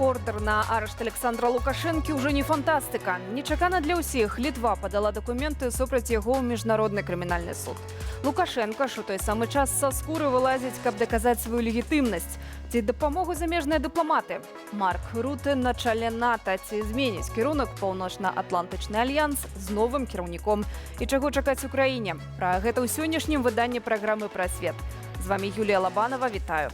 Ордер на арышт Александра Лукашэнкі ўжо не фантастыка. Нечакана для ўсіх Літва падала дакументы супраць яго ў міжнародны крымінальны суд. Лукашенко ж у той самы час са скуры вылазіць, каб даказаць сваю легітымнасць. Ці дапамогуць замежныя дыпламаты? Марк Руте на чале НАТО. Ці зменіць кірунак Паўночна-Атлантычны альянс з новым кіраўніком? І чаго чакаць Украіне? Пра гэта ў сённяшнім выданні праграмы «Пра свет». З вами Юлія Лабанова. Вітаю.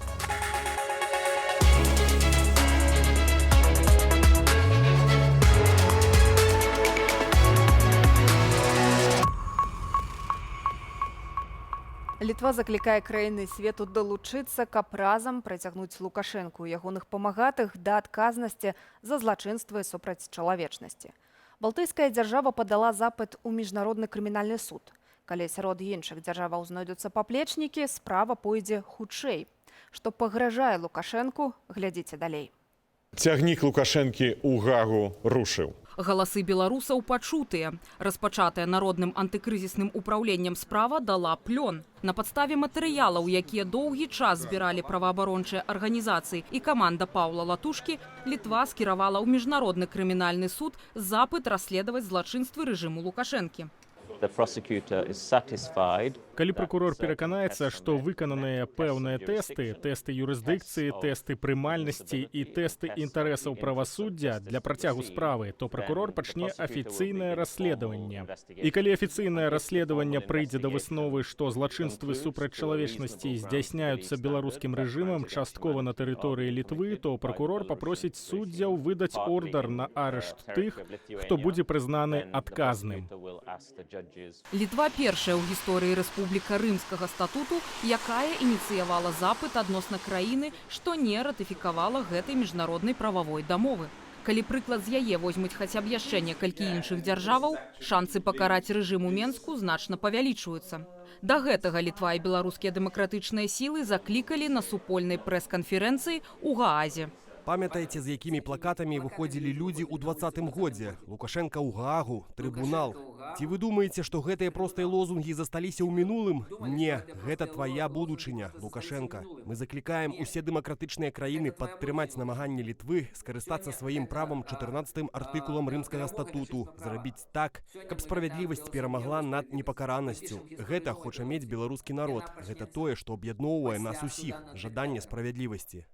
Літва заклікае краіны свету далучыцца, каб разам прыцягнуць Лукашэнку і ягоных памагатых да адказнасці за злачынствы супраць чалавечнасці. Балтыйская дзяржава падала запыт у міжнародны крымінальны суд. Калі сярод іншых дзяржаваў знойдуцца паплечнікі, справа пойдзе хутчэй. Што пагражае Лукашэнку, глядзіце далей. Цягнік Лукашэнкі ў Гагу рушыў. Галасы беларусаў пачутыя. Распачатая народным антыкрызісным управленнем справа дала плён. На падставе матэрыялаў, якія доўгі час збіралі праваабарончыя арганізацыі і каманда Паўла Латушкі, Літва скіравала ў міжнародны крымінальны суд запыт расследаваць злачынствы рэжыму Лукашэнкі. Калі прокурор пераканаецца, што выкананыя пэўныя тэсты юрысдыкцыі, тэсты прымальнасці і тэсты інтарэсаў правасуддзя для працягу справы, то прокурор пачне афіцыйнае расследаванне. І калі афіцыйнае расследаванне прыйдзе да высновы, што злачынствы супраць чалавечнасці здзяйсняюцца беларускім рэжымам часткова на тэрыторыі Літвы, то прокурор папросіць суддзяў выдаць ордар на арышт тых, хто будзе прызнаны адказным. Літва першая ў гісторыі Рэспубліка Рымскага статуту, якая ініцыявала запыт адносна краіны, што не ратыфікавала гэтай міжнароднай прававой дамовы. Калі прыклад з яе возьмуць хаця б яшчэ некалькі іншых дзяржаваў, шансы пакараць рэжым у Менску значна павялічваюцца. Да гэтага Літва і беларускія дэмакратычныя сілы заклікалі на супольнай прэс-канферэнцыі ў Гаазе. Памятаеце, з якімі плакатамі выходзілі людзі ў 20-м годзе? Лукашенка ў Гаагу, трыбунал. Ці вы думаеце, што гэтыя простыя лозунгі засталіся ў мінулым? Не, гэта твая будучыня, Лукашенка. Мы заклікаем усе дэмакратычныя краіны падтрымаць намаганні Літвы скарыстацца сваім правам 14-м артыкулам Рымскага статуту, зрабіць так, каб справядлівасць перамагла над непакаранасцю. Гэта хоча мець беларускі народ. Гэта тое, што аб'ядноўвае нас усіх, жаданне справядлівасці.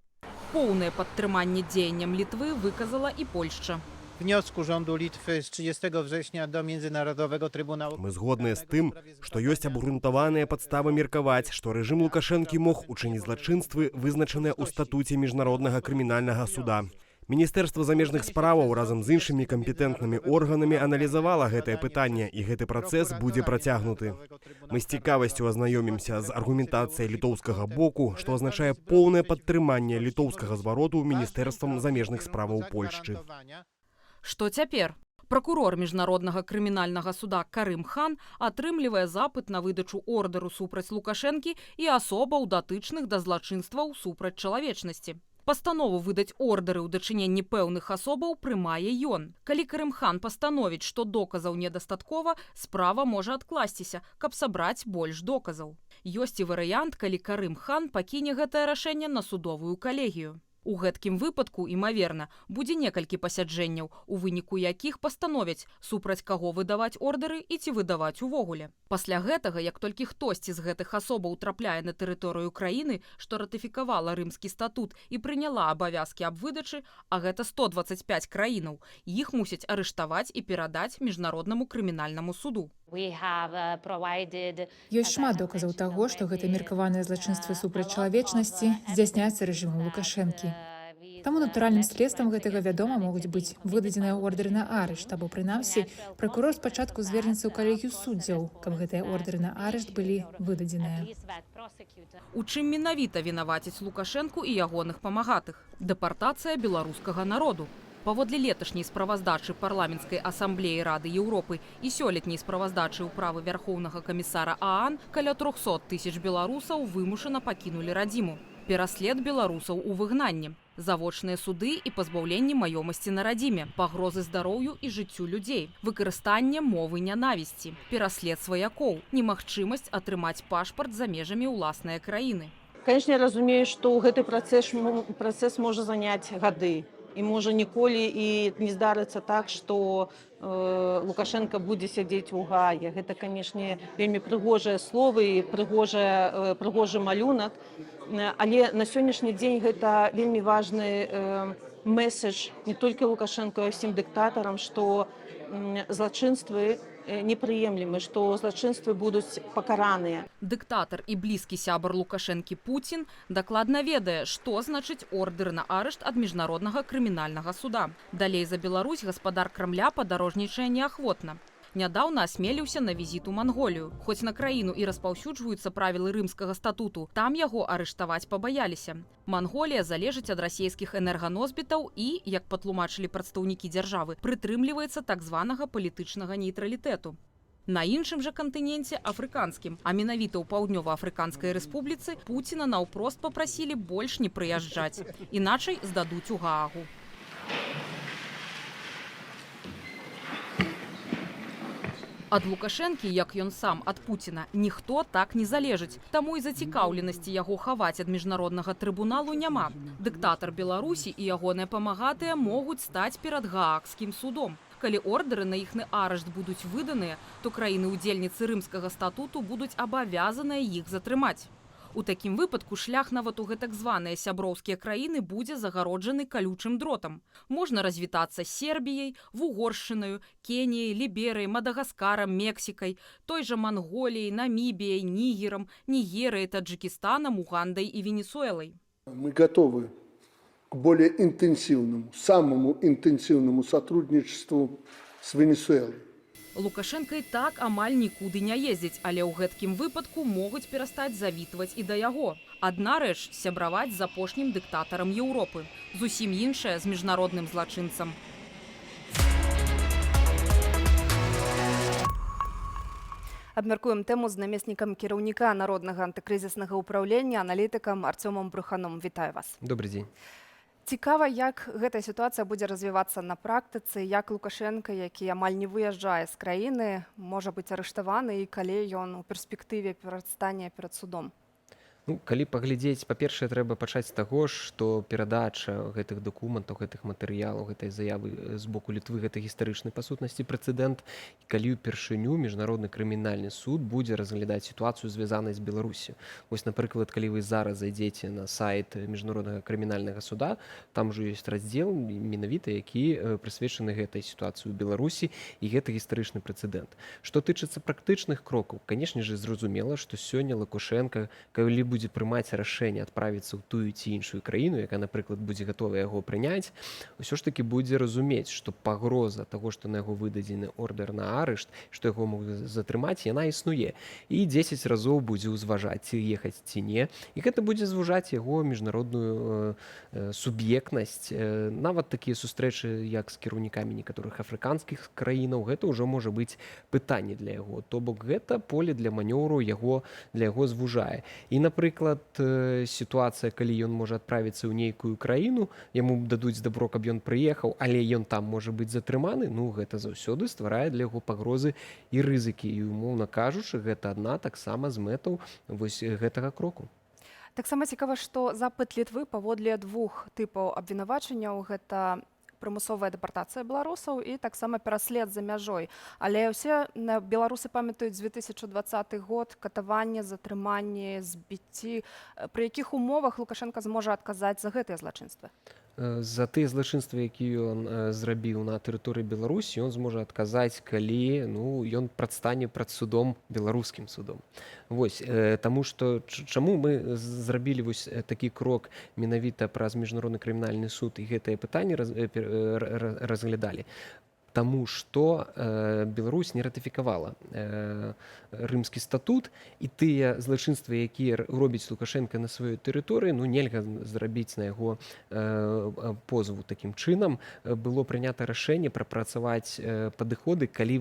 Поўнае падтрыманне дзеянням Літвы выказала і Польшча. Wniosku rządu Litwy z 30 września do Międzynarodowego Trybunału. Мы згодныя з тым, што ёсць абгрунтаваныя падставы меркаваць, што рэжым Лукашэнкі мог учыніць злачынствы, вызначаныя ў статуце міжнароднага крымінальнага суда. Міністэрства замежных справаў разам з іншымі кампетэнтнымі органамі аналізавала гэтае пытанне, і гэты працэс будзе працягнуты. Мы з цікавасцю азнаёмімся з аргументацыяй літоўскага боку, што азначае поўнае падтрыманне літоўскага звароту Міністэрствам замежных справаў Польшчы. Што цяпер? Прокурор міжнароднага крымінальнага суда Карым Хан атрымлівае запыт на выдачу ордеру супраць Лукашэнкі і асобаў датычных да злачынстваў супраць чалавечнасці. Пастанову выдаць ордары ў дачыненні пэўных асобаў прымае ён. Калі Карым Хан пастановіць, што доказаў недастаткова, справа можа адкласціся, каб сабраць больш доказаў. Ёсць і варыянт, калі Карым Хан пакіне гэтае рашэнне на судовую калегію. У гэткім выпадку, імаверна, будзе некалькі пасяджэнняў, у выніку якіх пастановяць, супраць каго выдаваць ордары і ці выдаваць увогуле. Пасля гэтага, як толькі хтосьці з гэтых асобаў трапляе на тэрыторыю краіны, што ратыфікавала Рымскі статут і прыняла абавязкі аб выдачы, а гэта 125 краінаў, іх мусяць арыштаваць і перадаць міжнароднаму крымінальнаму суду. Ёсць шмат доказаў таго, што гэта меркаваныя злачынствы супраць чалавечнасці здзяйсняецца рэжымам Лукашэнкі. Таму натуральным следствам гэтага, вядома, могуць быць выдадзеныя ордары на арышт, або прынамсі прокурор спачатку звернецца ў калегію суддзяў, каб гэтыя ордары на арышт былі выдадзеныя. У чым менавіта вінаваціць Лукашэнку і ягоных памагатых? Дэпартацыя беларускага народу. Паводле леташняй справаздачы парламенцкай асамблеі Рады Еўропы і сёлетняй справаздачы ўправы вярхоўнага камісара ААН каля 300 тысяч беларусаў вымушана пакінулі радзіму. Пераслед беларусаў у выгнанні. Завочныя суды і пазбаўленне маёмасці на радзіме, пагрозы здароўю і жыццю людзей, выкарыстанне мовы нянавісці, пераслед сваякоў, немагчымасць атрымаць пашпарт за межамі ўласнай краіны. Конечно, я разумею, што гэты працэс можа заняць гады. І можа ніколі і не здарыцца так, што Лукашенко будзе сядзець у Гаагі. Гэта, канешне, вельмі прыгожыя словы і прыгожы малюнак. Але на сённяшні дзень гэта вельмі важны месседж не толькі Лукашенко, а ўсім дыктатарам, што злачынствы непрыемлемы, што злачынствы будуць пакараныя. Дыктатар і блізкі сябар Лукашэнкі Пуцін дакладна ведае, што значыць ордэр на арышт ад міжнароднага крымінальнага суда. Далей за Беларусь гаспадар Крамля падарожнічае неахвотна. Нядаўна асмеліўся на візіт у Манголію. Хоць на краіну і распаўсюджваюцца правілы рымскага статуту, там яго арыштаваць пабаяліся. Манголія залежыць ад расійскіх энерганосбітаў і, як патлумачылі прадстаўнікі дзяржавы, прытрымліваецца так званага палітычнага нейтралітэту. На іншым жа кантыненце, афрыканскім, а менавіта ў Паўднёва-Афрыканскай рэспубліцы, Пуціна наўпрост папрасілі больш не прыязджаць, іначай здадуць у Гаагу. Ад Лукашэнкі, як ён сам ад Пуціна, ніхто так не залежыць. Таму і зацікаўленасці яго хаваць ад міжнароднага трыбуналу няма. Дыктатар Беларусі і ягоныя памагатыя могуць стаць перад Гаагскім судом. Калі ордэры на іхны арышт будуць выданыя, то краіны-удзельніцы рымскага статуту будуць абавязаныя іх затрымаць. У такім выпадку шлях нават у гэтак званыя сяброўскія краіны будзе загароджаны калючым дротам. Можна развітацца з Сербіяй, Вугоршчынаю, Кеніяй, Ліберыяй, Мадагаскарам, Мексікай, той жа Манголіяй, Намібіяй, Нігерам, Нігерыяй, Таджикистаном, Угандай и Венесуэлой. Мы готовы к более интенсивному, самому интенсивному сотрудничеству с Венесуэлой. Лукашенко і так амаль нікуды не ездзіць, але ў гэткім выпадку могуць перастаць завітваць і да яго. Адна рэч – сябраваць з апошнім дыктатарам Еўропы. Зусім іншая з міжнародным злачынцам. Абмяркуем тэму з намеснікам кіраўніка Народнага антыкрызіснага ўпраўлення, аналітыкам Арцёмам Бруханом. Вітаю вас. Добрый дзень. Цікава, як гэтая сітуацыя будзе развівацца на практыцы, як Лукашенка, які амаль не выязджае з краіны, можа быць арыштаваны і калі ён у перспектыве прадстане перад судом. Ну, калі паглядзець, па-першае, трэба пачаць з таго, што перадача гэтых дакументаў, гэтых матэрыялаў, гэтай заявы з боку Літвы, гэта гістарычны па сутнасці прэцэдэнт. І калі ўпершыню міжнародны крымінальны суд будзе разглядаць сітуацыю, звязанай з Беларусю. Вось, напрыклад, калі вы зараз зайдзеце на сайт міжнароднага крымінальнага суда, там жа ёсць раздзел менавіта, які прысвечаны гэтай сітуацыі ў Беларусі, і гэта гістарычны прэцэдэнт. Што тычыцца практычных крокаў, канешне ж, зразумела, што сёння Лукашенка, калі будзе прымаць рашэнне адправіцца ў тую ці іншую краіну, якая, напрыклад, будзе гатова яго прыняць, усё ж такі будзе разумець, што пагроза таго, што на яго выдадзены ордэр на арышт, што яго могуць затрымаць, яна існуе. І 10 разоў будзе ўзважаць, ці ехаць, ці не. І гэта будзе звужаць яго міжнародную суб'ектнасць. Нават такія сустрэчы, як з кіраўнікамі некаторых афрыканскіх краінаў, гэта ўжо можа быць пытанне для яго. То бок гэта поле для манёўру для яго звужае. І, напрыклад, сітуацыя, калі ён можа адправіцца ў нейкую краіну, яму дадуць дабро, каб ён прыехаў, але ён там можа быць затрыманы, ну, гэта заўсёды стварае для яго пагрозы і рызыкі. І, умоўна кажучы, гэта адна таксама з мэтаў вось гэтага кроку. Таксама цікава, што запыт Літвы паводле двух тыпаў абвінавачанняў – гэта прымусовая дэпартацыя беларусаў і таксама пераслед за мяжой. Але ўсе беларусы памятаюць 2020 год, катаванне, затрыманне, збіцці. Пры якіх умовах Лукашенка зможа адказаць за гэтыя злачынствы? За тыя злачынствы, якія ён зрабіў на тэрыторыі Беларусі, ён зможа адказаць, калі ён прадстане пред судом, беларускім судом. Вось, таму што чаму мы зрабілі вось такі крок менавіта праз міжнародны крымінальны суд і гэтае пытанне разглядалі? Таму што Беларусь не ратыфікавала рымскі статут, і тыя злачынствы, якія робіць Лукашенка на сваёй тэрыторыі, нельга зрабіць на яго позву такім чынам. Было прынята рашэнне прапрацаваць падыходы, калі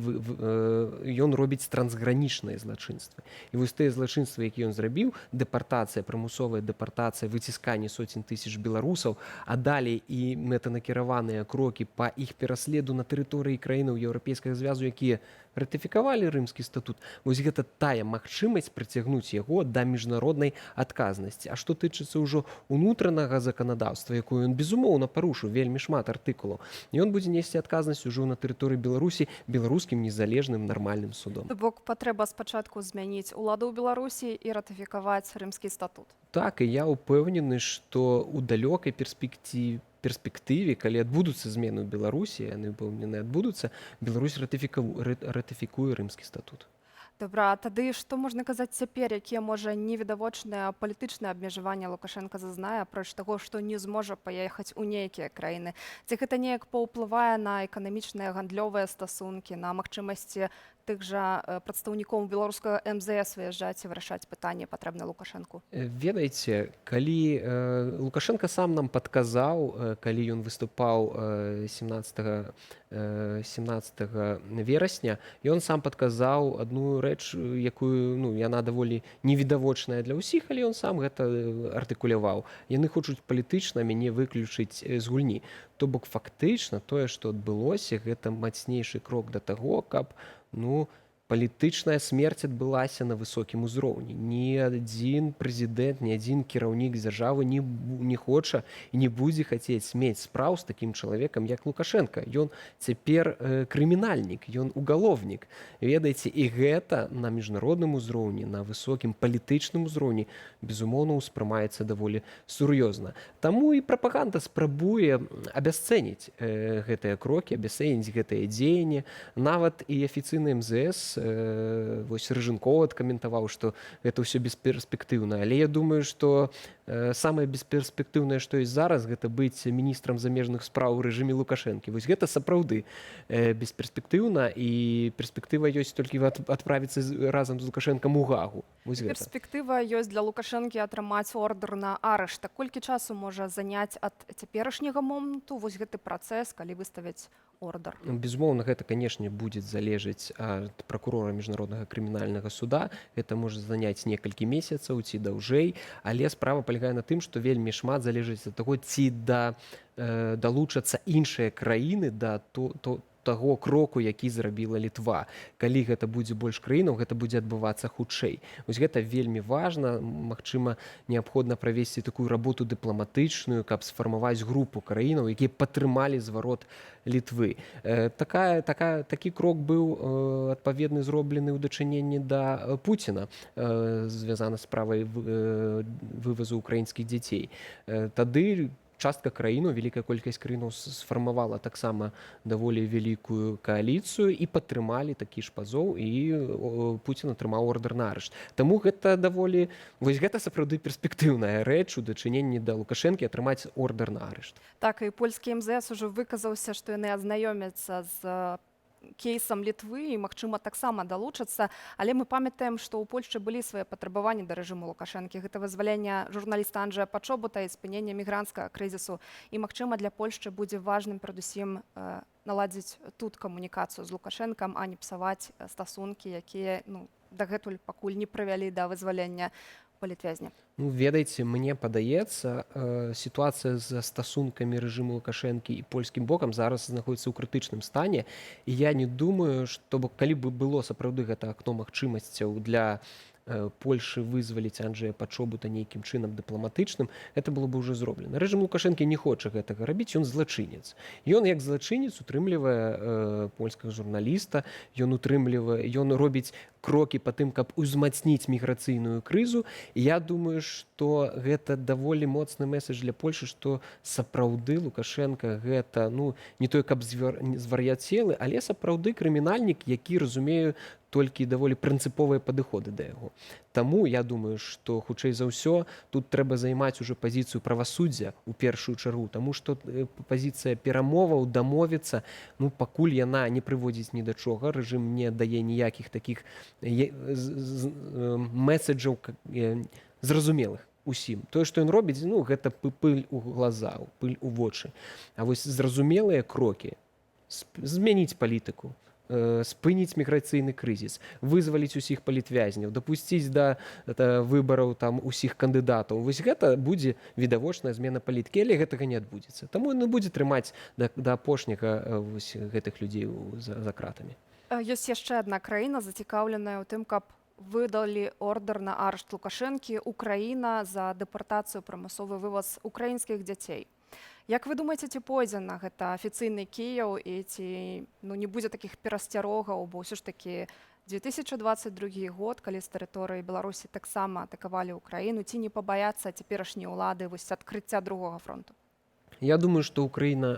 ён робіць трансгранічныя злачынствы. І вось тыя злачынствы, якія ён зрабіў, дэпартацыя, прымусовая дэпартацыя, выцісканне соцень тысяч беларусаў, а далей і мэтанакіраваныя крокі па іх пераследу на тэрыторыі гісторыі краінаў еўрапейскага звязу, якія ратыфікавалі рымскі статут. Вось гэта тая магчымасць прыцягнуць яго да міжнароднай адказнасці. А што тычыцца ўжо унутранага заканадаўства, якое ён безумоўна парушыў, вельмі шмат артыкулаў, ён будзе несці адказнасць ужо на тэрыторыі Беларусі беларускім незалежным нармальным судом. То бок патрэба спачатку змяніць уладу ў Беларусі і ратыфікаваць рымскі статут. Так, і я ўпэўнены, што ў далёкай перспектыве, калі адбудуцца змены ў Беларусі, яны ўпэўнены адбудуцца, Беларусь ратыфікуе рымскі статут. Добра, а тады што можна казаць цяпер, якія, можа, невідавочныя палітычныя абмежаванні Лукашенка зазнае, апроч таго, што не зможа паехаць у нейкія краіны? Ці гэта неяк паўплывае на эканамічныя гандлёвыя стасункі, на магчымасці тых жа прадстаўнікоў беларускага МЗС выязджаць і вырашаць пытанні патрэбныя Лукашэнку? Ведаеце, калі Лукашенко сам нам падказаў, калі ён выступаў 17 верасня, ён сам падказаў адну рэч, якую, яна даволі невідавочная для ўсіх, але ён сам гэта артыкуляваў. Яны хочуць палітычна мяне выключыць з гульні. То бок фактычна тое, што адбылося, гэта мацнейшы крок да таго, каб палітычная смерць адбылася на высокім узроўні. Ні адзін прэзідэнт, ні адзін кіраўнік дзяржавы не хоча і не будзе хацець мець спраў з такім чалавекам, як Лукашенко. Ён цяпер крымінальнік, ён угаловнік. Ведаеце, і гэта на міжнародным узроўні, на высокім палітычным узроўні, безумоўна, успрымаецца даволі сур'ёзна. Таму і прапаганда спрабуе абясцэніць гэтыя крокі, абясцэніць гэтыя дзеянні. Нават і афіцыйны МЗС вось Рыжынков адкаментаваў, што гэта ўсё бесперспектыўна. Але я думаю, што самае бесперспектыўнае, што ёсць зараз, гэта быць міністрам замежных спраў у рэжыме Лукашэнкі. Вось гэта сапраўды бесперспектыўна, і перспектыва ёсць толькі адправіцца разам з Лукашэнкам у Гагу. Перспектыва ёсць для Лукашэнкі атрымаць ордэр на арышт. Колькі часу можа заняць ад цяперашняга моманту вось гэты працэс, калі выставяць ордэр? Безумоўна, гэта, канешне, будзе залежаць ад пракурора міжнароднага крымінальнага суда. Гэта можа заняць некалькі месяцаў ці даўжэй, але справа палягае на тым, што вельмі шмат залежыць ад таго, ці далучацца іншыя краіны да таго кроку, які зрабіла Літва. Калі гэта будзе больш краінаў, гэта будзе адбывацца хутчэй. Вось гэта вельмі важна. Магчыма, неабходна правесці такую работу дыпламатычную, каб сфармаваць групу краінаў, якія падтрымалі зварот Літвы. Такі крок быў адпаведны зроблены ў дачыненні да Пуціна, звязаны з справай вывазу украінскіх дзяцей. Тады частка краінаў, вялікая колькасць краінаў сфармавала таксама даволі вялікую кааліцыю і падтрымалі такі ж пазоў, і Пуцін атрымаў ордэр на арышт. Таму гэта даволі, вось гэта сапраўды перспектыўная рэч у дачыненні да Лукашэнкі атрымаць ордэр на арышт. Так, і польскі МЗС ужо выказаўся, што яны азнаёмяцца з кейсам Літвы і, магчыма, таксама далучацца, але мы памятаем, што ў Польшчы былі свае патрабаванні да рэжыму Лукашэнкі. Гэта вызвалення журналіста Анджэя Пачобута і спынення мігранцкага крызісу. І, магчыма, для Польшчы будзе важным перадусім наладзіць тут камунікацыю з Лукашэнкам, а не псаваць стасункі, якія дагэтуль пакуль не прывялі да вызвалення палітвязня. Ведаеце, мне падаецца, сітуацыя з стасункамі рэжыму Лукашэнкі і польскім бокам зараз знаходзіцца ў крытычным стане, і я не думаю, што калі бы было сапраўды гэта акно магчымасцяў для Польшы вызваліць Анджэя Пачобута нейкім чынам дыпламатычным, гэта было бы ўжо зроблена. Рэжым Лукашэнкі не хоча гэтага рабіць, ён злачынец. Ён як злачынец утрымлівае польскага журналіста, ён робіць крокі па тым, каб узмацніць міграцыйную крызу. І я думаю, што гэта даволі моцны месседж для Польшы, што сапраўды Лукашенко гэта, не той, каб звар'яцелы, але сапраўды крымінальнік, які разумею толькі даволі прынцыповыя падыходы да яго. Таму я думаю, што хутчэй за ўсё тут трэба займаць ужо пазіцыю правасуддзя ў першую чаргу, таму што пазіцыя перамоваў, дамовіцца, пакуль яна не прыводзіць ні да чога, рэжым не дае ніякіх такіх месседжаў зразумелых усім. Тое, што ён робіць, гэта пыль у глаза, пыль у вочы. А вось зразумелыя крокі, змяніць палітыку, спыніць міграцыйны крызіс, вызваліць усіх палітвязняў, дапусціць да выбараў там усіх кандыдатаў. Вось гэта будзе відавочная змена палітыкі, але гэтага не адбудзецца. Таму ён будзе трымаць да апошняга вось гэтых людзей за кратамі. Ёсць яшчэ адна краіна, зацікаўленая ў тым, каб выдалі ордер на арышт Лукашэнкі, Украіна за дэпартацыю, прымусовы вываз украінскіх дзяцей. Як вы думаеце, ці пойдзе на гэта афіцыйны Кіеў і ці не будзе такіх перасцярогаў, бо ўсё ж такі 2022 год, калі з тэрыторыі Беларусі таксама атакавалі Украіну, ці не пабаяцца цяперашнія ўлады вось адкрыцця другога фронту? Я думаю, што Украіна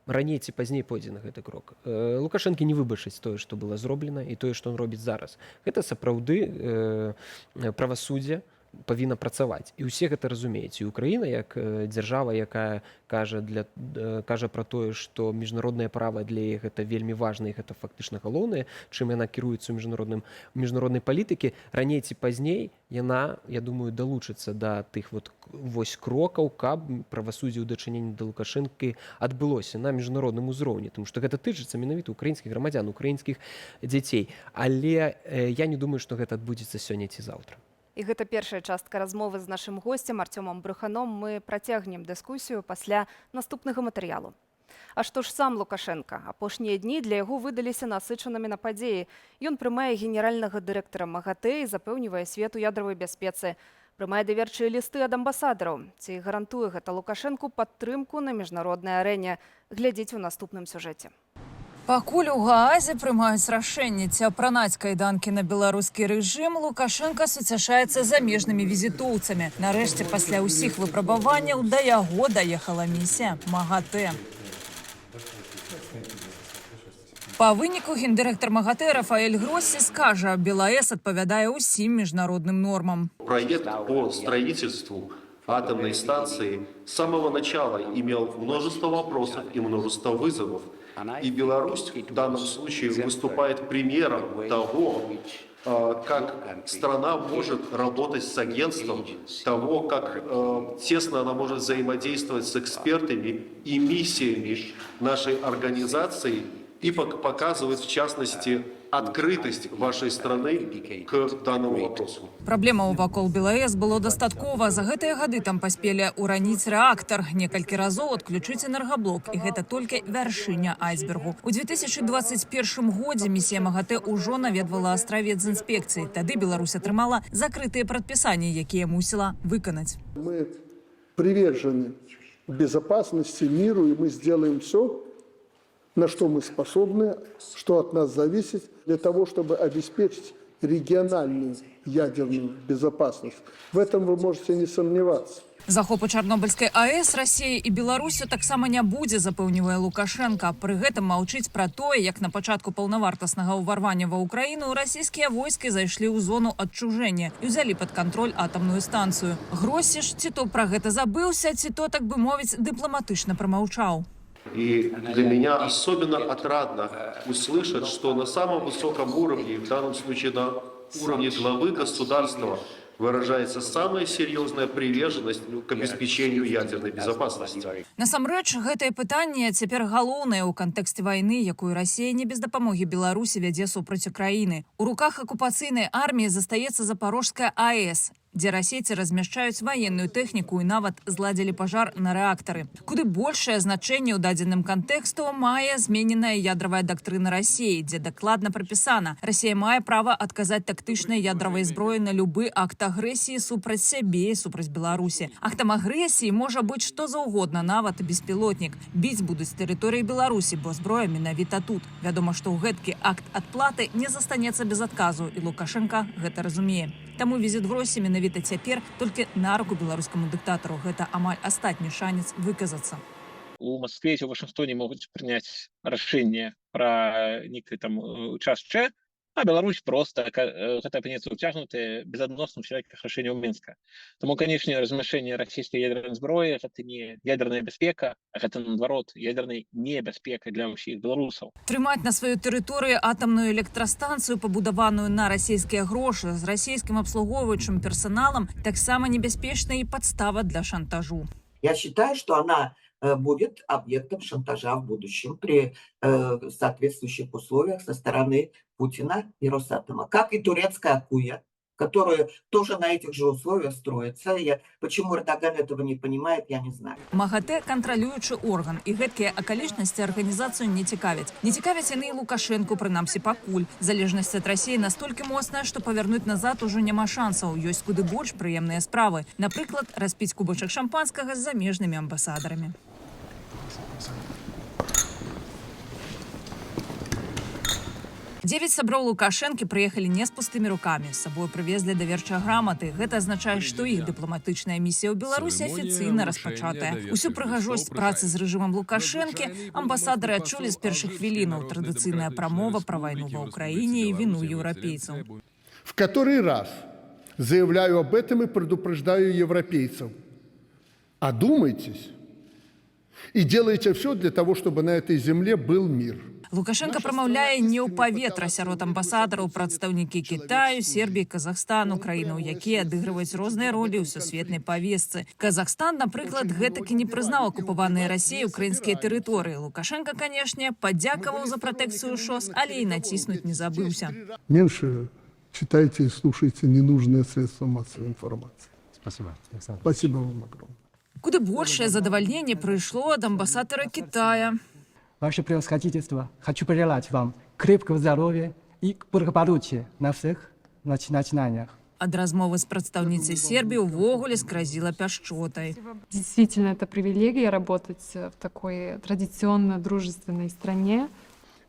раней ці пазней пойдзе на гэты крок. Лукашэнкі не выбачыць тое, што было зроблена, і тое, што ён робіць зараз. Гэта сапраўды правасуддзе павінна працаваць. І ўсе гэта разумеюць. І Украіна, як дзяржава, якая кажа пра тое, што міжнароднае права для іх гэта вельмі важна, і гэта фактычна галоўнае, чым яна кіруецца ў міжнароднай палітыкі, раней ці пазней яна, я думаю, далучыцца да тых вось крокаў, каб правасуддзе ў дачыненні да Лукашэнкі адбылося на міжнародным узроўні, тому што гэта тычыцца менавіта украінскіх грамадзян, украінскіх дзяцей. Але я не думаю, што гэта адбудзецца сёння ці заўтра. І гэта першая частка размовы з нашым госцем Артёмам Бруханом. Мы працягнем дыскусію пасля наступнага матэрыялу. А што ж сам Лукашенка? Апошнія дні для яго выдаліся насычанымі на падзеі. Ён прымае генеральнага дырэктара МАГАТЭ і запэўнівае свету ядравай бяспецы. Прымае даверчыя лісты ад амбасадараў. Ці гарантуе гэта Лукашэнку падтрымку на міжнароднай арэне? Глядзіце ў наступным сюжэце. Пакуль у Гаазе прымаюць рашэнне ці апранаць кайданкі на беларускі рэжым, Лукашенка суцяшаецца замежнымі візітоўцамі. Нарэшце, пасля ўсіх выпрабаванняў да яго даехала місія МАГАТЭ. Па выніку гендырэктар МАГАТЭ Рафаэль Гроссі скажа, БелАЭС адпавядае ўсім міжнародным нормам. Проект по строительству атомной станции с самого начала имел множество вопросов и множество вызовов. И Беларусь в данном случае выступает примером того, как страна может работать с агентством, того, как тесно она может взаимодействовать с экспертами и миссиями нашей организации и показывает, в частности, открытость вашей страны к данному вопросу. Праблемаў вакол БелАЭС было дастаткова. За гэтыя гады там паспелі ўраніць рэактар, некалькі разоў адключыць энергаблок, і гэта толькі вяршыня айсбергу. У 2021 годзе місія МАГАТЭ ўжо наведвала астравец з інспекцыяй. Тады Беларусь атрымала закрытыя прадпісанні, якія мусіла выканаць. Мы привержены безопасности, миру, и мы сделаем все, на что мы способны, что от нас зависит, для того, чтобы обеспечить региональную ядерную безопасность. В этом вы можете не сомневаться. Захопу Чарнобыльскай АЭС Расіі і Беларусю таксама не будзе, запэўнівае Лукашенка. Пры гэтым маўчыць пра тое, як на пачатку паўнавартаснага ўварвання ва Ўкраіну расійскія войскі зайшлі ў зону адчужэння і ўзялі пад кантроль атамную станцыю. Гроссі ж ці то пра гэта забыўся, ці то, так бы мовіць, дыпламатычна прамаўчаў. И для меня особенно отрадно услышать, что на самом высоком уровне, в данном случае на уровне главы государства, выражается самая серьезная приверженность к обеспечению ядерной безопасности. Насамрэч, гэтае пытанне цяпер галоўнае ў кантэксце вайны, якую Расія не без дапамогі Беларусі вядзе супраць Украіны. У руках акупацыйнай арміі застаецца Запорожская АЭС, дзе расейцы размяшчаюць ваенную тэхніку і нават зладзілі пажар на рэактары. Куды большае значэнне ў дадзеным кантэксту мае змененая ядравая дактрына Расіі, дзе дакладна прапісана: Расія мае права адказаць тактычнай ядравай зброі на любы акт агрэсіі супраць сябе і супраць Беларусі. Актам агрэсіі можа быць што заўгодна, нават беспілотнік. Біць будуць з тэрыторыі Беларусі, бо зброя менавіта тут. Вядома, што ў гэткі акт адплаты не застанецца без адказу, і Лукашенка гэта разумее. Таму візіт Гроссі менавіта цяпер толькі на руку беларускаму дыктатару. Гэта амаль астатні шанец выказацца. У Москве і у Вашингтоне могуць прыняць рашэнне пра нейкі там час Ч, а Беларусь просто гэта апынецца ўцягнутая безадносна ў всякіх рашэнняў Мінска. Таму, канечне, размяшчэнне расійскай ядернай зброі гэта не ядерная бяспека, а гэта, наадварот, ядерная небяспека для ўсіх беларусаў. Трымаць на сваёй тэрыторыі атамную электрастанцыю, пабудаваную на расійскія грошы, з расійскім абслугоўваючым персаналам, таксама небяспечная і падстава для шантажу. Я считаю, что она будет объектом шантажа в будущем при соответствующих условиях со стороны Путина и Росатома. Как и турецкая Акуя, которая тоже на этих же условиях строится. Почему Эрдоган этого не понимает, я не знаю. МАГАТЭ – кантралюючы орган, і гэткія акалічнасці арганізацыю не цікавяць. Не цікавяць яны і Лукашэнку, прынамсі пакуль. Залежнасць ад Расіі настолькі моцная, што павярнуць назад ужо няма шансаў. Ёсць куды больш прыемныя справы. Напрыклад, распіць кубачак шампанскага з замежнымі амбасадарамі. 9 сяброў Лукашэнкі прыехалі не з пустымі рукамі. З сабой прывезлі даверчыя граматы. Гэта азначае, што іх дыпламатычная місія ў Беларусі афіцыйна распачатая. Усю прыгажосць працы з рэжымам Лукашэнкі амбасадары адчулі з першых хвілінаў. Традыцыйная прамова пра вайну ва ўкраіне і віну еўрапейцаў. В который раз заявляю об этом и предупреждаю европейцев. Одумайтесь и делайте все для того, чтобы на этой земле был мир. Лукашенко прамаўляе не ў паветра сярод амбасадараў прадстаўнікі Кітаю, Сербіі, Казахстану, краінаў, якія адыгрываюць розныя ролі ў сусветнай павесцы. Казахстан, напрыклад, гэтак і не прызнаў акупаваныя Расіяй украінскія тэрыторыі. Лукашенко, канешне, падзякаваў за пратэкцыю ШОС, але і націснуць не забыўся. Меньше читайте и слушайте ненужные средства массовой информации. Спасибо, Александр. Спасибо вам огромное. Куды большее задавальненне прыйшло ад амбасадара Китая. Ваше превосходительство, хочу пожелать вам крепкого здоровья и благополучия на всех начинаниях. Ад размовы з прадстаўніцай Сербіі увогуле скразіла пяшчотай. Действительно, это привилегия работать в такой традиционно дружественной стране.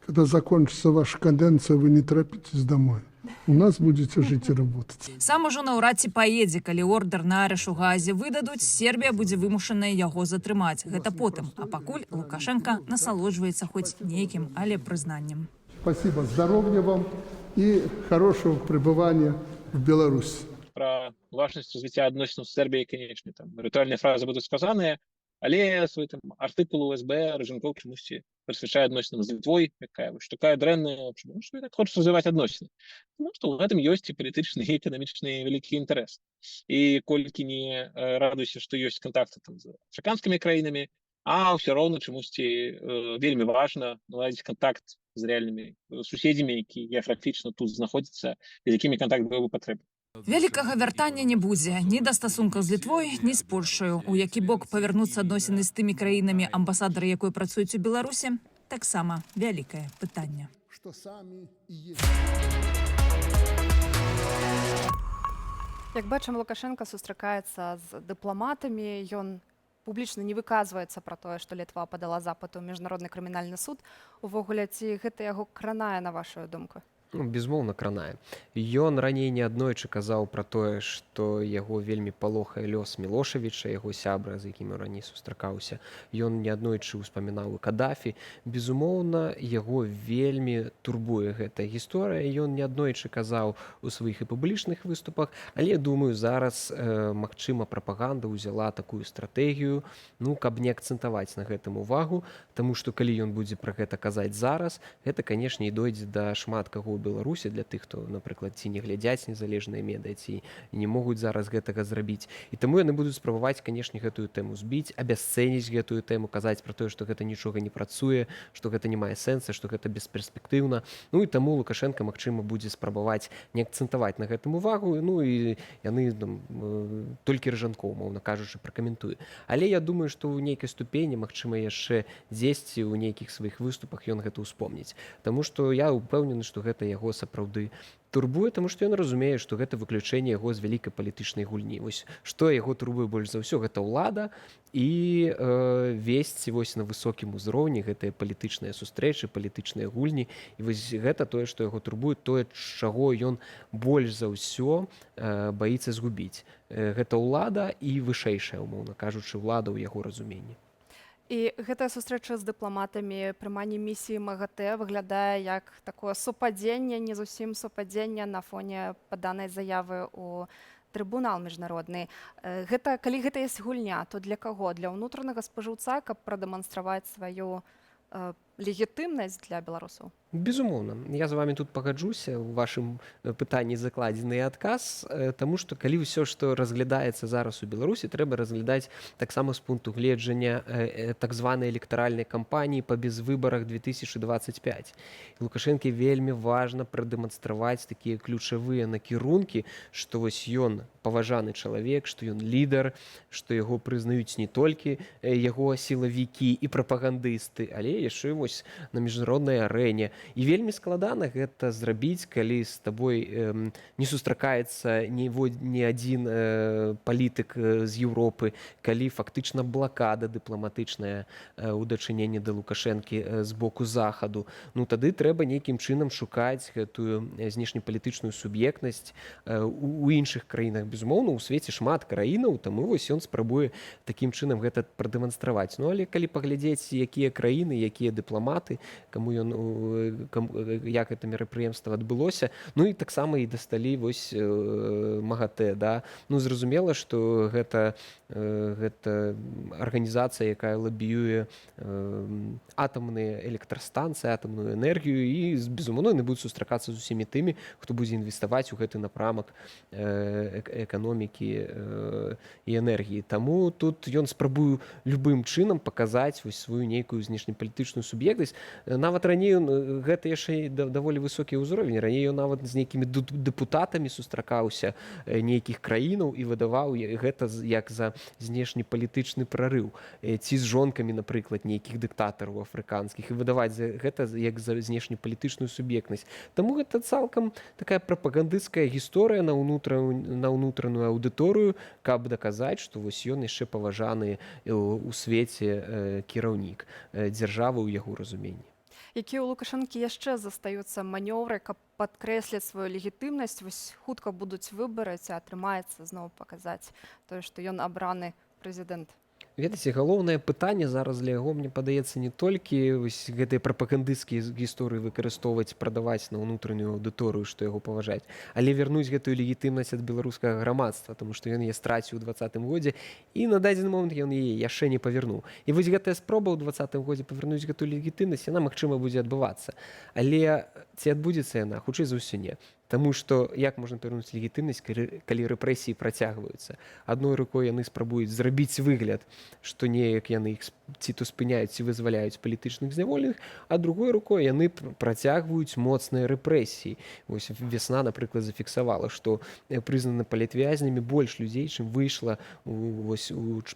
Когда закончится ваша каденция, вы не торопитесь домой. У нас будете жить и работать. Сам ужо наўрад ці паедзе, калі ордэр на арыш у Газе выдадуць, Сербія будзе вымушаная яго затрымаць. Гэта потым. А пакуль Лукашенко насалоджваецца хоць нейкім, але прызнаннем. Спасибо, здоровья вам и хорошего пребывания в Беларуси. Про важность развития адносінаў з Сербіяй, конечно, там ритуальныя фразы будуць сказаныя, але свой там артыкул УСБ Рыжэнкоў чамусьці прысвячае адносінам з Літвой, якая вось такая дрэнная, чаму што так хоча развіваць адносіны. Тому што ў гэтым ёсць і палітычны і эканамічны вялікі інтарэс. І колькі не радуйся, што ёсць кантакты там з афрыканскімі краінамі, а ўсё роўна чамусьці вельмі важна наладзіць кантакт з рэальнымі суседзямі, які геаграфічна тут знаходзяцца, з якімі кантакт быў бы патрэбны. Вялікага вяртання не будзе ні да стасункаў з Літвой, ні з Польшчаю. У які бок павярнуцца адносіны з тымі краінамі, амбасадары якой працуюць у Беларусі, таксама вялікае пытанне. Як бачым, Лукашенко сустракаецца з дыпламатамі, ён публічна не выказваецца пра тое, што Літва падала запыт у міжнародны крымінальны суд. Увогуле, ці гэта яго кранае, на вашу думку? Безумоўна, кранае. Ён раней неаднойчы казаў пра тое, што яго вельмі палохае лёс Мілошавіча, яго сябра, з якім раней сустракаўся. Ён неаднойчы ўспамінаў і Кадафі. Безумоўна, яго вельмі турбуе гэтая гісторыя. Ён неаднойчы казаў у сваіх і публічных выступах, але, думаю, зараз, магчыма, прапаганда ўзяла такую стратэгію, каб не акцэнтаваць на гэтым увагу, таму што калі ён будзе пра гэта казаць зараз, гэта, канешне, і дойдзе да шмат каго Беларусі, для тых, хто, напрыклад, ці не глядзяць незалежныя медыа, ці не могуць зараз гэтага зрабіць. І таму яны будуць спрабаваць, канешне, гэтую тэму збіць, абясцэніць гэтую тэму, казаць пра тое, што гэта нічога не працуе, што гэта не мае сэнса, што гэта бесперспектыўна. І таму Лукашенко, магчыма, будзе спрабаваць не акцэнтаваць на гэтым увагу, і яны толькі Рыжэнкоў, умоўна кажучы, пракаментуе. Але я думаю, што ў нейкай ступені, магчыма, яшчэ дзесьці ў нейкіх сваіх выступах ён гэта ўспомніць. Таму што я ўпэўнены, што гэта яго сапраўды турбуе, таму што ён разумее, што гэта выключэнне яго з вялікай палітычнай гульні. Вось што яго турбуе больш за ўсё, гэта ўлада і весці вось на высокім узроўні гэтыя палітычныя сустрэчы, палітычныя гульні. І вось гэта тое, што яго турбуе, тое, чаго ён больш за ўсё баіцца згубіць. Гэта ўлада і вышэйшая, умоўна кажучы, ўлада ў яго разуменні. І гэтая сустрэча з дыпламатамі, прыманне місіі МАГАТЭ выглядае як такое супадзенне, не зусім супадзенне на фоне паданай заявы ў трыбунал міжнародны. Калі гэта ёсць гульня, то для каго? Для ўнутранага спажыўца, каб прадэманстраваць сваю легітымнасць для беларусаў? Безумоўна, я з вами тут пагаджуся у вашым пытанні закладзены адказ, таму што калі ўсё, што разглядаецца зараз у Беларусі, трэба разглядаць таксама з пункту гледжання так званай электаральнай кампаніі па безвыбарах 2025. Лукашэнке вельмі важна прадэманстраваць такія ключавыя накірункі, што вось ён паважаны чалавек, што ён лідар, што яго прызнаюць не толькі яго сілавікі і прапагандысты, але яшчэ вось на міжнароднай арэне. І вельмі складана гэта зрабіць, калі з табой не сустракаецца ні адзін палітык з Еўропы, калі фактычна блакада дыпламатычная ў дачыненні да Лукашэнкі з боку захаду. Ну тады трэба нейкім чынам шукаць гэтую знешнепалітычную суб'ектнасць у іншых краінах. Безумоўна, у свеце шмат краінаў, таму вось ён спрабуе такім чынам гэта прадэманстраваць. Ну але калі паглядзець, якія краіны, якія дыпламаты, каму ён як гэта мерапрыемства адбылося, ну і таксама і дасталі вось МАГАТЭ, да. Ну зразумела, што гэта арганізацыя, якая лабіюе атамныя электрастанцыі, атамную энергію, і безумоўна яны будуць сустракацца з усімі тымі, хто будзе інвеставаць у гэты напрамак эканомікі і энергіі. Таму тут ён спрабуе любым чынам паказаць вось сваю нейкую знешнепалітычную суб'ектнасць. Нават раней гэта яшчэ даволі высокі ўзровень. Раней ён нават з нейкімі дэпутатамі сустракаўся нейкіх краінаў і выдаваў гэта як за знешнепалітычны прарыў. Ці з жонкамі, напрыклад, нейкіх дыктатараў афрыканскіх, і выдаваць гэта як за знешнепалітычную суб'ектнасць. Таму гэта цалкам такая прапагандысцкая гісторыя на ўнутраную аўдыторыю, каб даказаць, што вось ён яшчэ паважаны у свеце кіраўнік дзяржавы ў яго разуменні. Якія ў Лукашэнкі яшчэ застаюцца манёвры, каб падкрэсліць сваю легітымнасць, вось хутка будуць выбары, ці атрымаецца зноў паказаць тое, што ён абраны прэзідэнт? Ведаеце, галоўнае пытанне зараз для яго, мне падаецца, не толькі гэтыя прапагандысцкія гісторыі выкарыстоўваць, прадаваць на ўнутраную аўдыторыю, што яго паважаць, але вярнуць гэтую легітымнасць ад беларускага грамадства, таму што ён яе страціў у 2020 годзе, і на дадзены момант ён яе яшчэ не павярнуў. І вось гэтая спроба ў 2020 годзе павярнуць гэтую легітымнасць, яна, магчыма, будзе адбывацца. Але ці адбудзецца яна? Хутчэй за ўсё не. Таму што як можна павярнуць легітымнасць, калі рэпрэсіі працягваюцца? Адной рукой яны спрабуюць зрабіць выгляд, што неяк яны іх ці то спыняюць, ці вызваляюць палітычных зняволеных, а другой рукой яны працягваюць моцныя рэпрэсіі. Вось вясна, напрыклад, зафіксавала, што прызнана палітвязнямі больш людзей, чым выйшла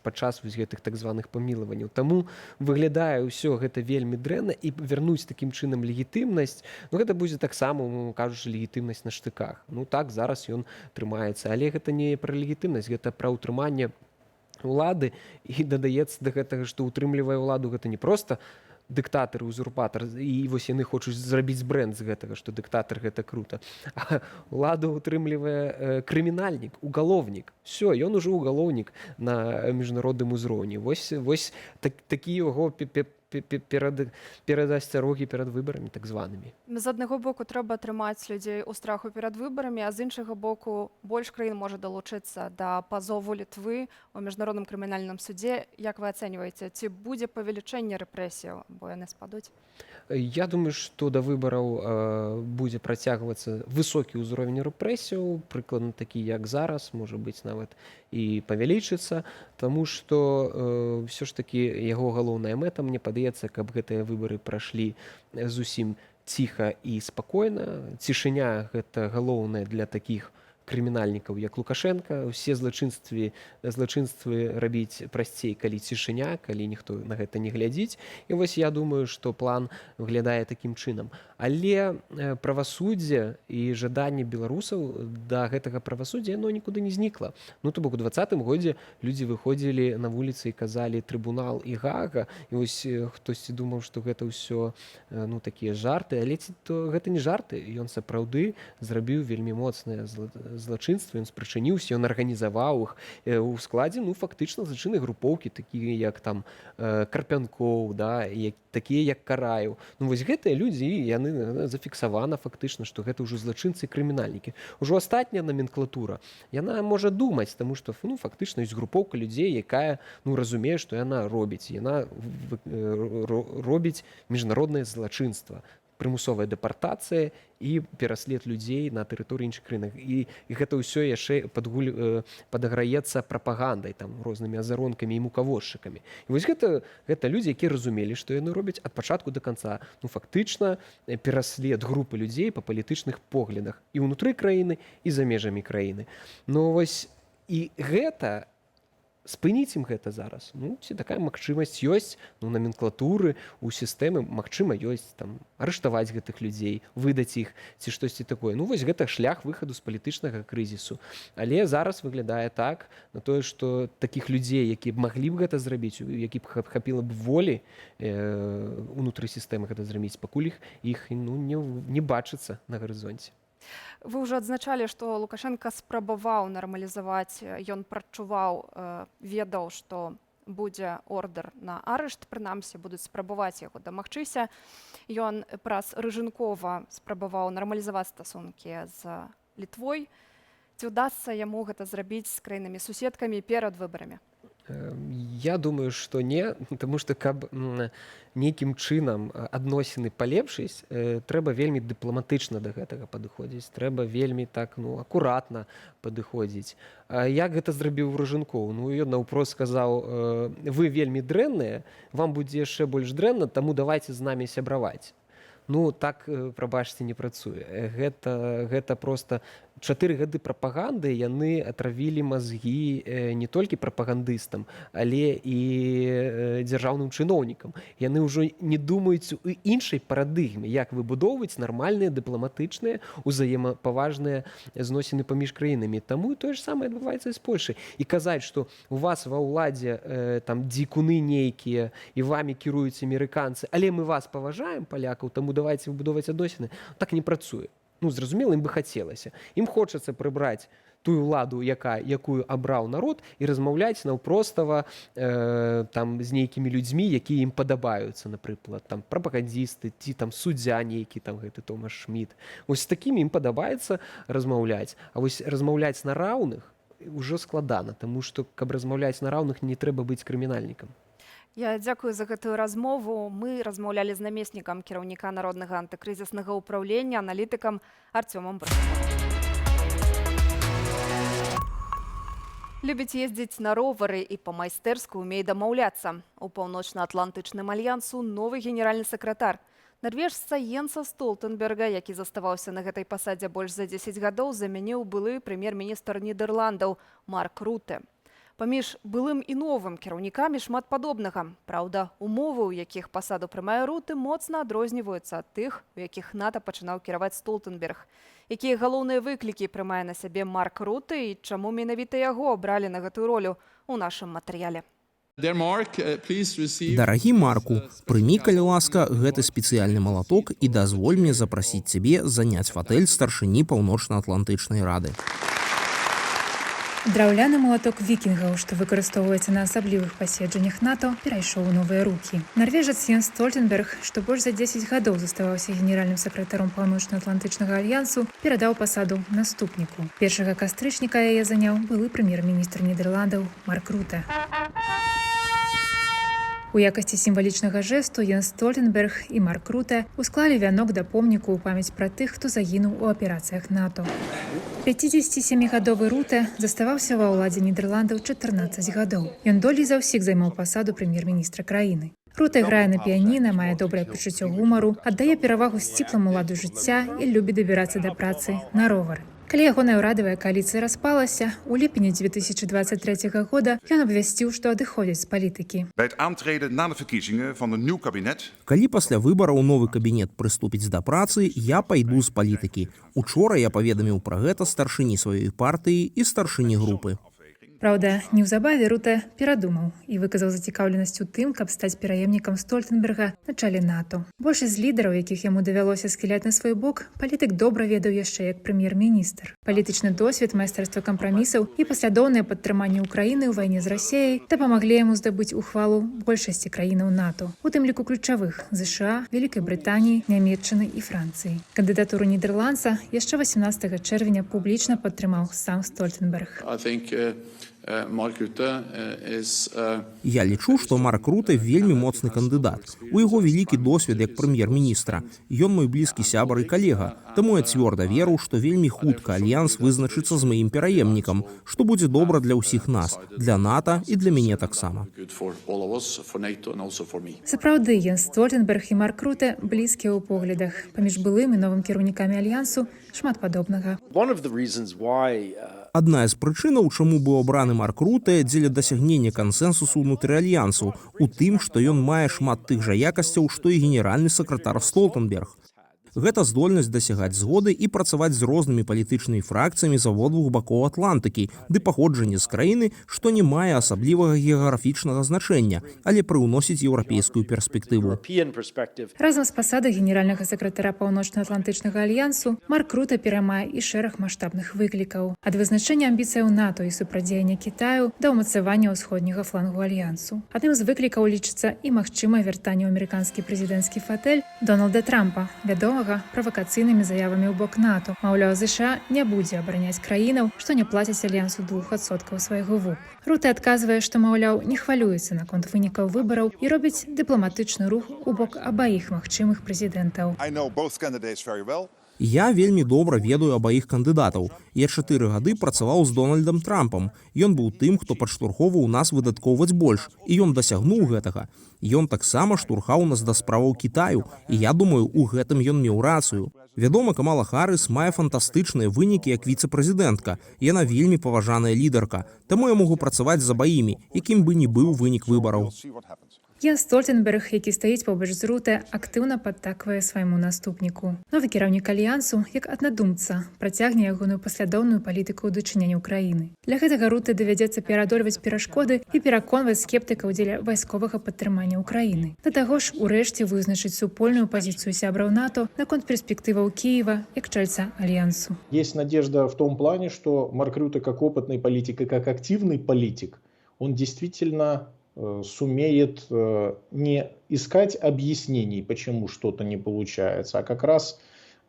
падчас гэтых так званых памілаванняў. Таму выглядае ўсё гэта вельмі дрэнна, і вярнуць такім чынам легітымнасць, ну гэта будзе таксама, кажучы, легітымнасць на штыках. Ну так, зараз ён трымаецца, але гэта не пра легітымнасць, гэта пра ўтрыманне улады, і дадаецца да гэтага, што утрымлівае ўладу гэта не проста дыктатар, узурпатар, і вось яны хочуць зрабіць брэнд з гэтага, што дыктатар гэта крута. А ўладу утрымлівае крымінальнік, угалоўнік. Всё, ён ужо угалоўнік на міжнародным узроўні. Вось такі яго перадасцярогі перад выбарамі так званымі. З аднаго боку трэба трымаць людзей у страху перад выбарамі, а з іншага боку больш краін можа далучыцца да пазову Літвы ў міжнародным крымінальным судзе. Як вы ацэньваеце, ці будзе павелічэнне рэпрэсіяў, бо яны спадуць? Я думаю, што да выбараў будзе працягвацца высокі ўзровень рэпрэсіяў, прыкладна такі, як зараз, можа быць, нават і павялічыцца, таму што ўсё ж такі яго галоўная мэта, мне падаецца, каб гэтыя выбары прайшлі зусім ціха і спакойна. Цішыня гэта галоўнае для такіх крымінальнікаў, як Лукашенка. Усе злачынствы рабіць прасцей, калі цішыня, калі ніхто на гэта не глядзіць. І вось я думаю, што план выглядае такім чынам. Але правасуддзе і жаданне беларусаў да гэтага правасуддзя, яно нікуды не знікла. Ну, то бок у 2020 годзе людзі выходзілі на вуліцы і казалі трыбунал і Гага, і вось хтосьці думаў, што гэта ўсё такія жарты, але то гэта не жарты, ён сапраўды зрабіў вельмі моцныя злачынства, ён спрычыніўся, ён арганізаваў іх у складзе, ну, фактычна злачыннай групоўкі, такія як там Карпянкоў, да, такія як Караеў. Ну, вось гэтыя людзі, яны зафіксавана фактычна, што гэта ўжо злачынцы і крымінальнікі. Ужо астатняя номенклатура, яна можа думаць, таму што, ну, фактычна ёсць групоўка людзей, якая, ну, разумее, што яна робіць. Яна робіць міжнароднае злачынства, прымусовая дэпартацыя і пераслед людзей на тэрыторыі іншых краін. І гэта ўсё яшчэ падаграецца прапагандай, там, рознымі азаронкамі і мукавозчыкамі. І вось гэта людзі, якія разумелі, што яны робяць ад пачатку да канца. Ну, фактычна, пераслед групы людзей па палітычных поглядах і ўнутры краіны, і за межамі краіны. Ну, вось, і гэта спыніць ім гэта зараз. Ну, ці такая магчымасць ёсць, ну, номенклатуры у сістэмы, магчыма, ёсць там арыштаваць гэтых людзей, выдаць іх ці штосьці такое. Ну, вось гэта шлях выхаду з палітычнага крызісу. Але зараз выглядае так, на тое, што такіх людзей, які б маглі б гэта зрабіць, які б хапіла б волі унутры сістэмы гэта зрабіць, пакуль іх ну, не бачыцца на гарызонце. Вы ўжо адзначалі, што Лукашенка спрабаваў нармалізаваць, ён прачуваў, ведаў, што будзе ордэр на арышт, прынамсі, будуць спрабаваць яго дамагчыся. Ён праз Рыжынкова спрабаваў нармалізаваць стасункі з Літвой. Ці ўдасца яму гэта зрабіць з краінамі-суседкамі перад выбарамі? Я думаю, што не, таму што каб нейкім чынам адносіны палепшыць, трэба вельмі дыпламатычна да гэтага падыходзіць, трэба вельмі так, ну, акуратна падыходзіць. Як гэта зрабіў Рыжынкоў? Ну, ён наўпрост сказаў, вы вельмі дрэнныя, вам будзе яшчэ больш дрэнна, таму давайце з намі сябраваць. Ну, так, прабачце, не працуе. Гэта проста 4 гады прапаганды, яны атравілі мазгі не толькі прапагандыстам, але і дзяржаўным чыноўнікам. Яны ўжо не думаюць у іншай парадыгме, як выбудоўваць нармальныя, дыпламатычныя, узаемапаважныя зносіны паміж краінамі. Таму тое ж самае адбываецца і з Польшай. І казаць, што у вас ва ўладзе там дзікуны нейкія і вамі кіруюць амерыканцы, але мы вас паважаем, палякаў, таму давайце выбудоўваць адносіны, так не працуе. Ну, зразумела, ім бы хацелася. Ім хочацца прыбраць тую ўладу, якую абраў народ, і размаўляць наўпростава там з нейкімі людзьмі, якія ім падабаюцца, напрыклад, там прапагандзісты, ці там суддзя нейкі, там гэты Томаш Шміт. Вось з такімі ім падабаецца размаўляць. А вось размаўляць на раўных ўжо складана, таму што, каб размаўляць на раўных, не трэба быць крымінальнікам. Я дзякую за гэтую размову. Мы размаўлялі з намеснікам кіраўніка Народнага антыкрызіснага ўпраўлення, аналітыкам Арцёмам Брусовым. Любіць ездзіць на ровары і па-майстэрску умее дамаўляцца. У Паўночна-Атлантычным альянсу новы генеральны сакратар. Нарвежца Йенса Столтенберга, які заставаўся на гэтай пасадзе больш за 10 гадоў, замяніў былы прэм'ер-міністр Нідерландаў Марк Руте. Паміж былым і новым кіраўнікамі шмат падобнага. Праўда, умовы, у якіх пасаду прымае Руты, моцна адрозніваюцца ад тых, у якіх НАТО пачынаў кіраваць Столтенберг. Якія галоўныя выклікі прымае на сябе Марк Руте і чаму менавіта яго абралі на гэтую ролю у нашым матэрыяле. Дарагі Марку, прымі, калі ласка, гэты спецыяльны малаток і дазволь мне запрасіць цябе заняць фатэль старшыні Паўночна-Атлантычнай рады. Драўляны малаток вікінгаў, што выкарыстоўваецца на асаблівых паседжаннях НАТО, перайшоў у новыя рукі. Нарвежец Йенс Столтенберг, што больш за 10 гадоў заставаўся генеральным сакратаром Паўночна-Атлантычнага альянсу, перадаў пасаду наступніку. 1 кастрычніка яе заняў былы прэм'ер-міністр Нідерландаў Марк Руте. У якасці сімвалічнага жэсту Йенс Столтенберг і Марк Руте усклалі вянок да помніку ў памяць пра тых, хто загінуў у аперацыях НАТО. 57-гадовы Руте заставаўся ва ўладзе Нідерландаў 14 гадоў. Ён долей за ўсіх займаў пасаду прэм'ер-міністра краіны. Руте грае на піяніна, мае добрае пачуццё гумару, аддае перавагу сціплому ладу жыцця і любіць дабірацца да працы на ровары. Калі ягоная ўрадавая кааліцыя распалася, у ліпені 2023 года ён абвясціў, што адыходзіць з палітыкі. Калі пасля выбараў новы кабінет прыступіць да працы, я пайду з палітыкі. Учора я паведаміў пра гэта старшыні сваёй партыі і старшыні групы. Праўда, неўзабаве Руте перадумаў і выказаў зацікаўленасць у тым, каб стаць пераемнікам Стольтенберга на чале НАТО. Большасць лідараў, якіх яму давялося скіляць на свой бок, палітык добра ведаў яшчэ як прэм'ер-міністр. Палітычны досвед, майстэрства кампрамісаў і паслядоўнае падтрыманне Украіны ў вайне з Расіяй дапамаглі яму здабыць ухвалу большасці краінаў НАТО, у тым ліку ключавых США, Вялікай Брытаніі, Нямецчыны і Францыі. Кандыдатуру нідерландца яшчэ 18 чэрвеня публічна падтрымаў сам Стольтенберг. Я лічу, што Марк Руте вельмі моцны кандыдат. У яго вялікі досвед як прэм'ер-міністра. Ён мой блізкі сябар і калега. Таму я цвёрда веру, што вельмі хутка альянс вызначыцца з маім пераемнікам, што будзе добра для ўсіх нас, для НАТО і для мяне таксама. Сапраўды, Йенс Стольтенберг і Марк Руте блізкія ў поглядах. Паміж былым і новым кіраўнікамі альянсу шмат падобнага. Адна з прычынаў, чаму быў абраны Марк Руте дзеля дасягнення кансэнсусу ўнутры альянсу, у тым, што ён мае шмат тых жа якасцяў, што і генеральны сакратар Столтенберг. Гэта здольнасць дасягаць згоды і працаваць з рознымі палітычнымі фракцыямі з абодвух бакоў Атлантыкі, ды паходжанне з краіны, што не мае асаблівага геаграфічнага значэння, але прыўносіць еўрапейскую перспектыву. Разам з пасадай генеральнага сакратара Паўночна-Атлантычнага альянсу Марк Руте пераймае і шэраг маштабных выклікаў. Ад вызначэння амбіцыяў НАТО і супрацьдзеяння Кітаю да ўмацавання ўсходняга флангу альянсу. Адным з выклікаў лічыцца і магчымае вяртанне ў амерыканскі прэзідэнцкі фатэль Дональда Трампа, вядомага правакацыйнымі заявамі ў бок НАТО. Маўляў, США не будзе абараняць краінаў, што не плацяць альянсу 2% свайго ВУП. Руте адказвае, што, маўляў, не хвалюецца наконт вынікаў выбараў і робіць дыпламатычны рух у бок абаіх магчымых прэзідэнтаў. Я вельмі добра ведаю абаіх кандыдатаў. Я 4 гады працаваў з Дональдам Трампам. Ён быў тым, хто падштурхоўваў нас выдаткоўваць больш, і ён дасягнуў гэтага. Ён таксама штурхаў нас да справаў Кітаю, і я думаю, у гэтым ён меў рацыю. Вядома, Камала Харрыс мае фантастычныя вынікі як віцэ-прэзідэнтка. Яна вельмі паважаная лідарка, таму я магу працаваць з абаімі, якім бы ні быў вынік выбараў. Йенс Стольтенберг, які стаіць побач з Руте, актыўна падтаквае свайму наступніку. Новы кіраўнік альянсу, як аднадумца, працягне ягоную паслядоўную палітыку ў дачыненні Украіны. Для гэтага Руте давядзецца пераадольваць перашкоды і пераконваць скептыкаў дзеля вайсковага падтрымання Украіны. Да таго ж, урэшце вызначыць супольную пазіцыю сябраў НАТО наконт перспектываў Киева як чальца альянсу. Есть надежда в том плане, что Марк Рюте как опытный политик и как активный политик, он действительно сумеет не искать объяснений, почему что-то не получается, а как раз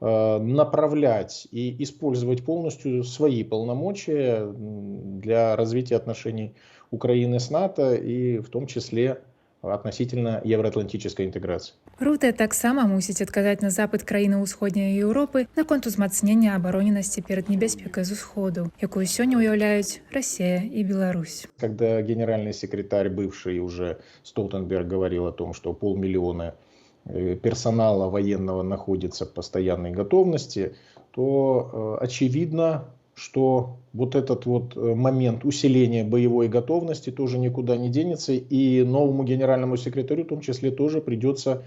направлять и использовать полностью свои полномочия для развития отношений Украины с НАТО и в том числе относительно евроатлантической интеграции. Руте таксама мусіць адказаць на запыт краіны ўсходняй Еўропы наконт узмацнення абароненасці перад небяспекай з усходу, якую сёння ўяўляюць Расія і Беларусь. Когда генеральный секретарь, бывший уже Столтенберг, говорил о том, что 500 000 персонала военного находится в постоянной готовности, то очевидно, что вот этот вот момент усиления боевой готовности тоже никуда не денется, и новому генеральному секретарю в том числе тоже придется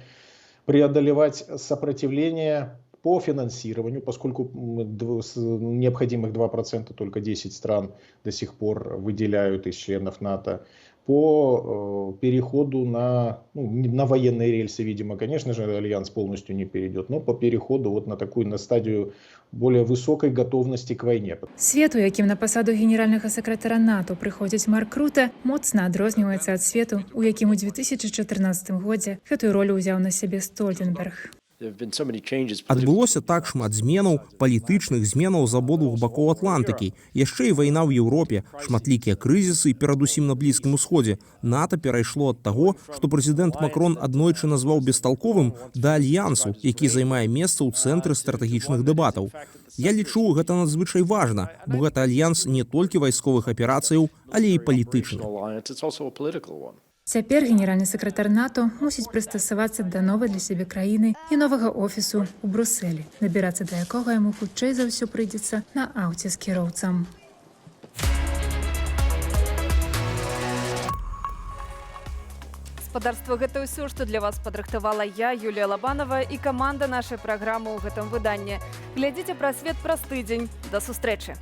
преодолевать сопротивление по финансированию, поскольку необходимых 2% только 10 стран до сих пор выделяют из членов НАТО, по переходу на военные рельсы, видимо, конечно же, альянс полностью не перейдет, но по переходу вот на стадию более высокой готовности к войне. Свет, у якім на пасаду генеральнага сакратара НАТО прыходзіць Марк Руте, моцна адрозніваецца ад свету, у якім у 2014 годзе гэтую ролю ўзяў на сябе Стольтенберг. Адбылося так шмат зменаў, палітычных зменаў з абодвух бакоў Атлантыкі. Яшчэ і вайна ў Еўропе, шматлікія крызісы, перадусім на Блізкім усходзе. НАТО перайшло ад таго, што прэзідэнт Макрон аднойчы назваў бесталковым, да альянсу, які займае месца ў цэнтры стратэгічных дэбатаў. Я лічу, гэта надзвычай важна, бо гэта альянс не толькі вайсковых аперацыяў, але і палітычны. Цяпер генеральны сакратар НАТО мусіць прыстасавацца да новай для сябе краіны і новага офісу ў Брусэлі, набірацца да якога яму хутчэй за ўсё прыйдзецца на аўце з кіроўцам. Гаспадарства, гэта ўсё, што для вас падрыхтавала я, Юлія Лабанова, і каманда нашай праграмы ў гэтым выданні. Глядзіце «Прасвет» праз тыдзень. Да сустрэчы!